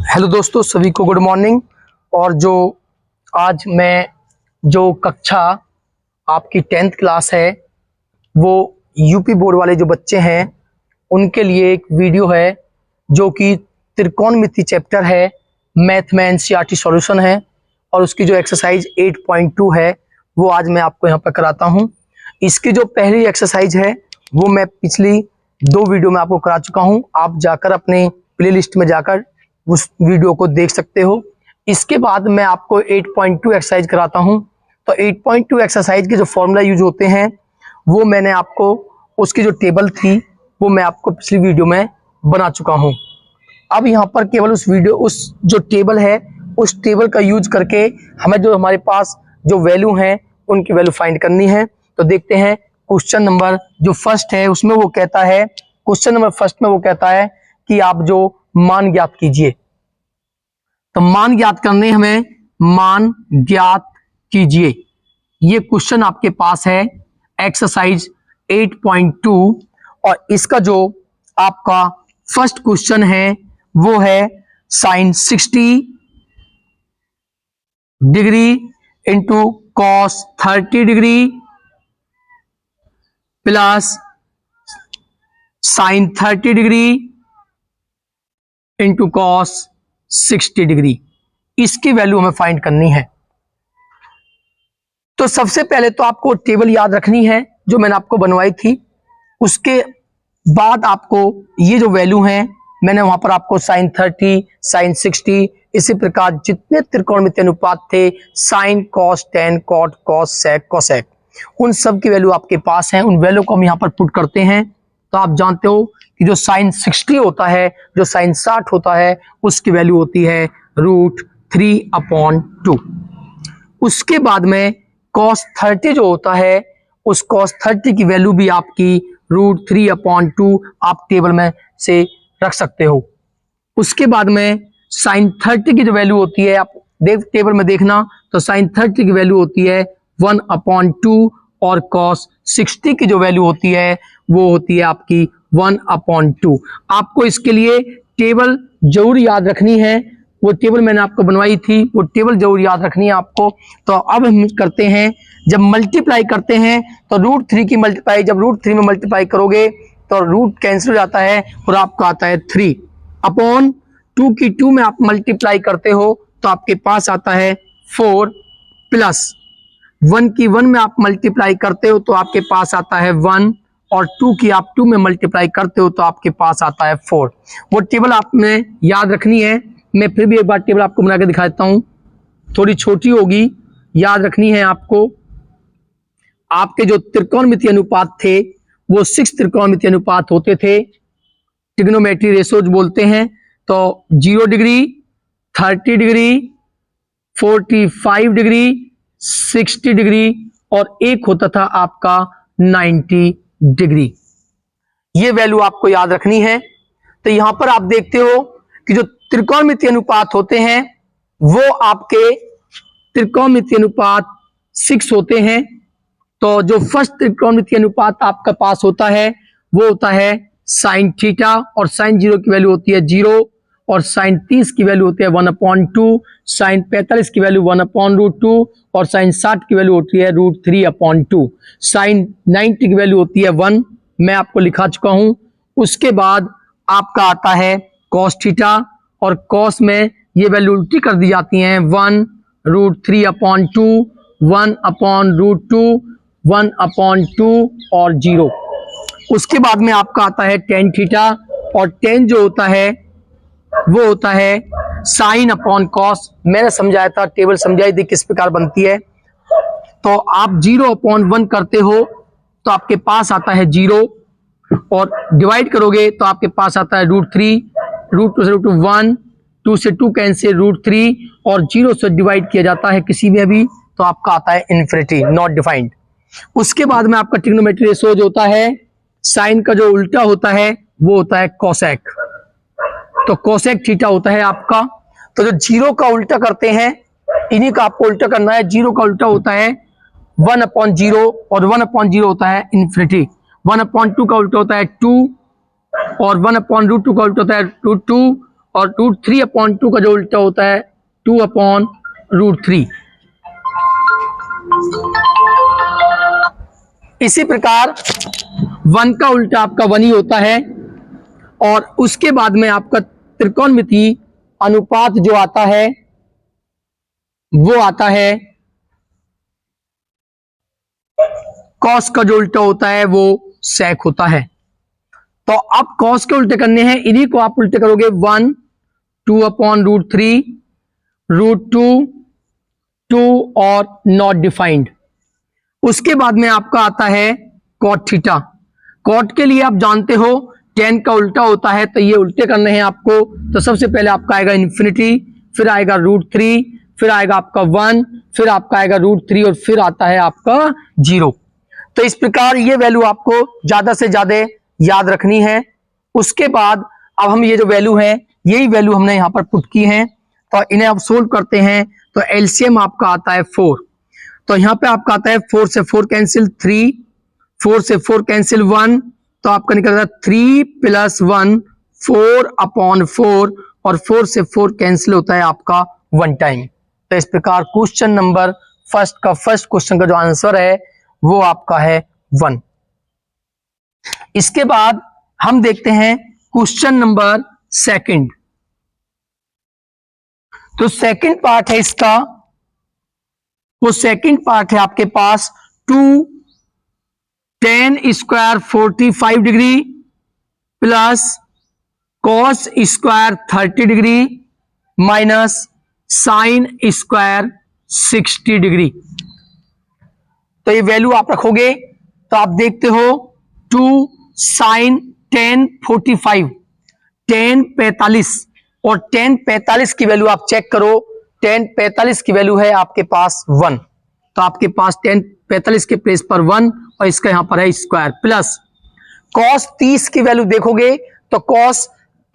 Hello दोस्तों, सभी को गुड मॉर्निंग। और जो आज मैं जो कक्षा आपकी 10th क्लास है वो यूपी बोर्ड वाले जो बच्चे हैं उनके लिए एक वीडियो है जो कि त्रिकोणमिति चैप्टर है, मैथ में एनसीईआरटी सॉल्यूशन है और उसकी जो एक्सरसाइज 8.2 है वो आज मैं आपको यहाँ पर कराता हूँ। इसकी जो पहली एक्सरसाइज है वो मैं पिछली 2 वीडियो में आपको करा चुका हूँ। आप जाकर अपने प्लेलिस्ट में जाकर उस वीडियो को देख सकते हो। इसके बाद मैं आपको 8.2 एक्सरसाइज कराता हूं। तो 8.2 एक्सरसाइज के जो फॉर्मूला यूज होते हैं वो मैंने आपको उसकी जो टेबल थी वो मैं आपको पिछली वीडियो में बना चुका हूं। अब यहाँ पर केवल उस जो टेबल है उस टेबल का यूज करके हमें जो हमारे पास जो वैल्यू हैं उनकी वैल्यू फाइंड करनी है। तो देखते हैं क्वेश्चन नंबर जो फर्स्ट है उसमें वो कहता है, क्वेश्चन नंबर फर्स्ट में वो कहता है कि आप जो मान ज्ञात कीजिए। तो मान ज्ञात करने हमें मान ज्ञात कीजिए, ये क्वेश्चन आपके पास है एक्सरसाइज 8.2 और इसका जो आपका फर्स्ट क्वेश्चन है वो है sine 60 degree into cos 30 degree plus sine 30 degree into cos 60 degree. इसकी वैल्यू हमें फाइंड करनी है। तो सबसे पहले तो आपको टेबल याद रखनी है जो मैंने आपको बनवाई थी। उसके बाद आपको ये जो वैल्यू है मैंने वहां पर आपको साइन 30, साइन 60, इसी प्रकार जितने त्रिकोणमितीय अनुपात थे sine, cos, tan, cot, cos, sec, cosec, उन सब की वैल्यू आपके पास है। उन वैल्यू को हम यहां पर पुट करते हैं। तो आप जानते हो कि जो साइन 60 होता है, जो साइन 60 होता है उसकी वैल्यू होती है √3/2। उसके बाद में cos 30 जो होता है उस cos 30 की वैल्यू भी आपकी √3/2 आप टेबल में से रख सकते हो। उसके बाद में साइन 30 की जो वैल्यू होती है आप टेबल में देखना, तो साइन 30 की वैल्यू होती है 1/2 और cos 60 की जो वैल्यू होती है वो होती है आपकी 1/2। आपको इसके लिए टेबल जरूर याद रखनी है। वो टेबल मैंने आपको बनवाई थी, वो टेबल जरूर याद रखनी है आपको। तो अब हम करते हैं, जब मल्टीप्लाई करते हैं तो √3 की मल्टीप्लाई, जब √3 में मल्टीप्लाई करोगे तो रूट कैंसिल हो जाता है और आपको आता है 3/2 की 2 में आप मल्टीप्लाई करते हो तो आपके पास आता है 4 प्लस 1 की 1 में आप मल्टीप्लाई करते हो तो आपके पास आता है 1 और 2 की आप 2 में मल्टीप्लाई करते हो तो आपके पास आता है 4। वो टेबल आपने याद रखनी है। मैं फिर भी एक बार टेबल आपको बना के दिखा देता हूं, थोड़ी छोटी होगी, याद रखनी है आपको। आपके जो त्रिकोणमितीय अनुपात थे वो 6 त्रिकोणमितीय अनुपात होते थे, ट्रिग्नोमेट्री रेशोज बोलते हैं। तो 0 डिग्री, 30 डिग्री, 45 डिग्री, 60 डिग्री और एक होता था आपका 90 डिग्री। ये वैल्यू आपको याद रखनी है। तो यहां पर आप देखते हो कि जो त्रिकोणमितीय अनुपात होते हैं वो आपके त्रिकोणमितीय अनुपात 6 होते हैं। तो जो फर्स्ट त्रिकोणमितीय अनुपात आपका पास होता है वो होता है साइन थीटा और साइन 0 की वैल्यू होती है 0 और साइन 30 की वैल्यू होती है 1/2, साइन 45 की वैल्यू 1/√2 और साइन 60 की वैल्यू होती है √3/2। साइन 90 की वैल्यू होती है 1, मैं आपको लिखा चुका हूं। उसके बाद आपका आता है cos थीटा और cos में ये वैल्यू उल्टी कर दी जाती हैं 1√3/2, 1/√2, 1/2 और 0। उसके बाद में आपका आता है टेन थीटा और टेन जो होता है वो होता है साइन अपॉन कॉस। मैंने समझाया था, टेबल समझाई थी किस प्रकार बनती है। तो आप 0/1 करते हो तो आपके पास आता है 0 और डिवाइड करोगे तो आपके पास आता है √3, √2 से √1, 2 से 2 कैंसिल √3 और 0 से डिवाइड किया जाता है किसी में भी तो आपका आता है इन्फिनिटी, नॉट डिफाइंड। उसके बाद में आपका ट्रिग्नोमेट्री रेशो जो होता है, साइन का जो उल्टा होता है वो होता है कोसेक। तो कोसेक थीटा होता है आपका। तो जो 0 का उल्टा करते हैं इन्हीं का आपको उल्टा करना है। 0 का उल्टा होता है 1/0 और 1/0 होता है इन्फिनिटी। 1/2 का उल्टा होता है 2 और 1/√2 का उल्टा होता है √2 और √3/2 का जो उल्टा होता है 2/√3। इसी प्रकार 1 का उल्टा आपका 1 ही होता है। और उसके बाद में आपका त्रिकोणमिति अनुपात जो आता है वो आता है कॉस का जो उल्टा होता है वो सेक होता है। तो अब कॉस के उल्टे करने हैं, इन्हीं को आप उल्टे करोगे 1 2/√3 √2 2 और नॉट डिफाइंड। उसके बाद में आपका आता है कॉट थीटा। कॉट के लिए आप जानते हो tan का उल्टा होता है, तो ये उल्टे करने हैं आपको। तो सबसे पहले आपका आएगा इन्फिनिटी, फिर आएगा √3, फिर आएगा आपका 1, फिर आपका आएगा √3 और फिर आता है आपका 0। तो इस प्रकार ये वैल्यू आपको ज्यादा से ज्यादा याद रखनी है। उसके बाद अब हम ये जो वैल्यू है यही वैल्यू हमने यहां पर पुट की है, तो इन्हें अब सोल्व करते हैं। तो एलसीएम आपका आता है 4। तो यहां पे आपका आता है 4 से 4 कैंसिल 3, 4 से 4 कैंसिल 1, तो आपका निकल 3 + 1 4/4 और 4 से 4 कैंसिल होता है आपका 1 टाइम। तो इस प्रकार क्वेश्चन नंबर फर्स्ट क्वेश्चन का जो आंसर है वो आपका है 1। इसके बाद हम देखते हैं क्वेश्चन नंबर सेकंड। तो सेकंड पार्ट है इसका, वो सेकंड पार्ट है आपके पास 2 tan square 45 degree plus cos square 30 degree minus sin square 60 degree. तो ये वैल्यू आप रखोगे तो आप देखते हो 2 sin tan 45 tan 45 और tan 45 की वैल्यू आप चेक करो। tan 45 की वैल्यू है आपके पास 1, तो आपके पास tan 45 के प्लेस पर 1 और इसका यहां पर है स्क्वायर प्लस cos 30 की वैल्यू देखोगे तो cos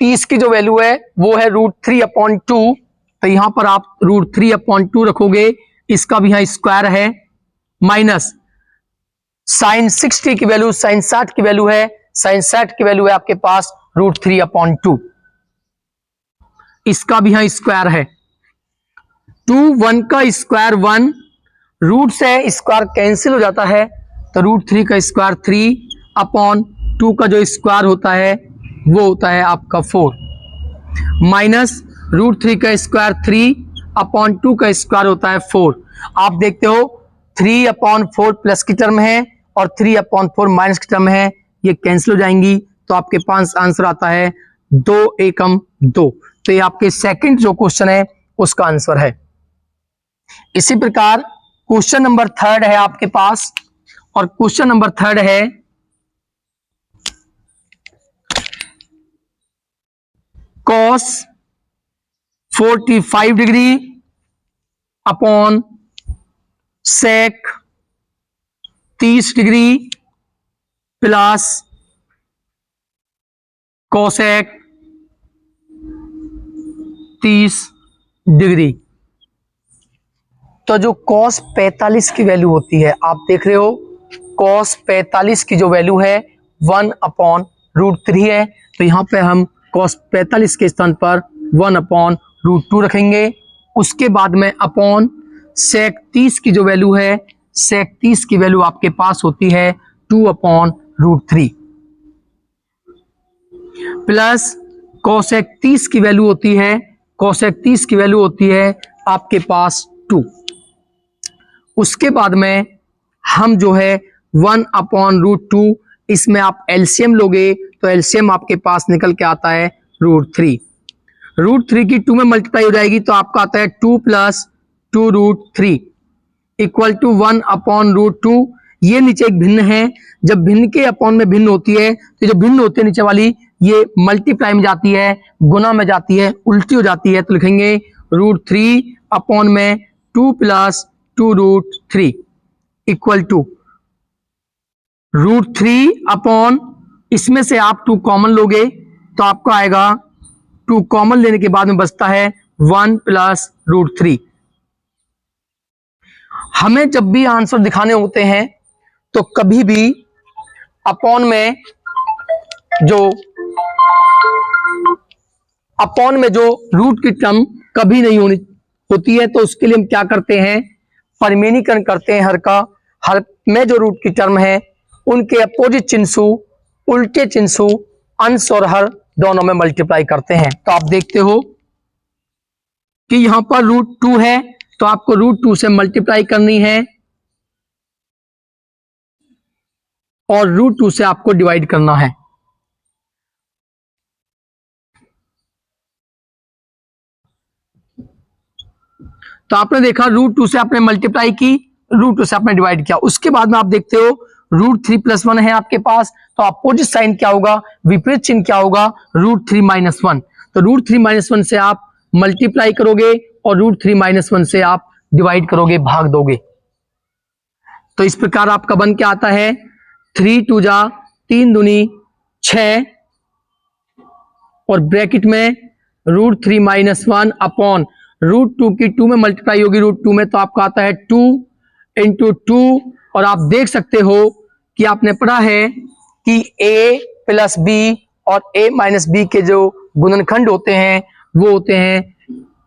30 की जो वैल्यू है वो है √3/2। तो यहां पर आप √3/2 रखोगे, इसका भी यहां स्क्वायर है माइनस sin 60 की वैल्यू, sin 60 की वैल्यू है, sin 60 की वैल्यू है आपके पास √3/2, इसका भी यहां स्क्वायर है। 2 1 का स्क्वायर 1, रूट से स्क्वायर कैंसिल हो जाता है तो √3 का स्क्वायर 3/2 का जो स्क्वायर होता है वो होता है आपका 4 माइनस √3 का स्क्वायर 3/2 का स्क्वायर होता है 4। आप देखते हो 3/4 प्लस की टर्म है और 3/4 माइनस की टर्म है, ये कैंसिल हो जाएंगी। तो आपके पास आंसर आता है 2 एकम 2। तो ये आपके सेकंड जो क्वेश्चन है उसका आंसर है। इसी प्रकार क्वेश्चन नंबर थर्ड है आपके पास, और क्वेश्चन नंबर थर्ड है cos 45 degree upon sec 30 degree plus cosec 30 degree. तो जो cos 45 की वैल्यू होती है आप देख रहे हो, cos 45 की जो वैल्यू है 1/√3 है, तो यहां पे हम cos 45 के स्थान पर 1/√2 रखेंगे। उसके बाद में अपॉन sec 30 की जो वैल्यू है, sec 30 की वैल्यू आपके पास होती है 2/√3 प्लस cosec 30 की वैल्यू होती है, cosec 30 की वैल्यू होती है आपके पास 2। उसके बाद में हम जो है 1/√2, इसमें आप एलसीएम लोगे तो एलसीएम आपके पास निकल के आता है √3। √3 की 2 में मल्टीप्लाई हो जाएगी तो आपका आता है 2 + 2√3 इक्वल टू 1/√2। ये नीचे एक भिन्न है, जब भिन्न के अपॉन में भिन्न होती है तो जो भिन्न होती है नीचे वाली ये मल्टीप्लाई में जाती है, गुना में जाती है, उल्टी हो जाती है, तो लिखेंगे √3 अपॉन में 2 + 2√3 इक्वल टू √3 अपॉन, इसमें से आप 2 कॉमन लोगे तो आपका आएगा 2 कॉमन लेने के बाद में बचता है 1 + √3। हमें जब भी आंसर दिखाने होते हैं तो कभी भी अपॉन में जो अपॉन में जो रूट की टर्म कभी नहीं होती है, तो उसके लिए हम क्या करते हैं, परिमेयनीकरण करते हैं। हर में जो रूट की टर्म है उनके अपोजिट चिन्ह उल्टे चिन्ह अंश और हर दोनों में मल्टीप्लाई करते हैं। तो आप देखते हो कि यहां पर √2 है, तो आपको √2 से मल्टीप्लाई करनी है और √2 से आपको डिवाइड करना है। तो आपने देखा √2 से आपने मल्टीप्लाई की, √2 से आपने डिवाइड किया। उसके बाद में आप देखते हो √3 + 1 है आपके पास, तो अपोजिट साइन क्या होगा, विपरीत चिन्ह क्या होगा, √3 - 1। तो √3 - 1 से आप मल्टीप्लाई करोगे और √3 - 1 से आप डिवाइड करोगे, भाग दोगे। तो इस प्रकार आपका बन के आता है 3 2 जा 3 दूनी 6 और ब्रैकेट में √3 - 1 अपॉन √2 की 2 में मल्टीप्लाई होगी √2 में, तो आपका आता है 2 × 2। और आप देख सकते हो कि आपने पढ़ा है कि a + b और a - b के जो गुणनखंड होते हैं वो होते हैं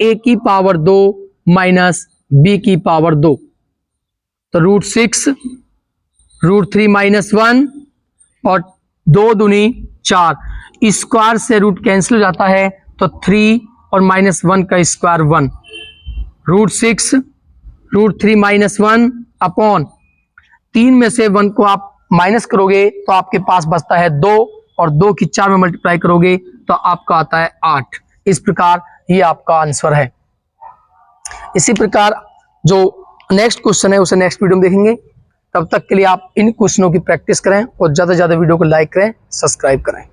a⁻2 - b⁻2। तो √6 √3 - 1 और 2 दूनी 4, स्क्वायर से रूट कैंसिल हो जाता है, तो 3 और -1 का स्क्वायर 1। √6 √3 - 1 अपॉन 3 में से 1 को आप माइनस करोगे तो आपके पास बचता है 2 और 2 की 4 में मल्टीप्लाई करोगे तो आपका आता है 8। इस प्रकार ये आपका आंसर है। इसी प्रकार जो नेक्स्ट क्वेश्चन है उसे नेक्स्ट वीडियो में देखेंगे। तब तक के लिए आप इन क्वेश्चनों की प्रैक्टिस करें और ज्यादा से ज्यादा वीडियो को लाइक करें, सब्सक्राइब करें।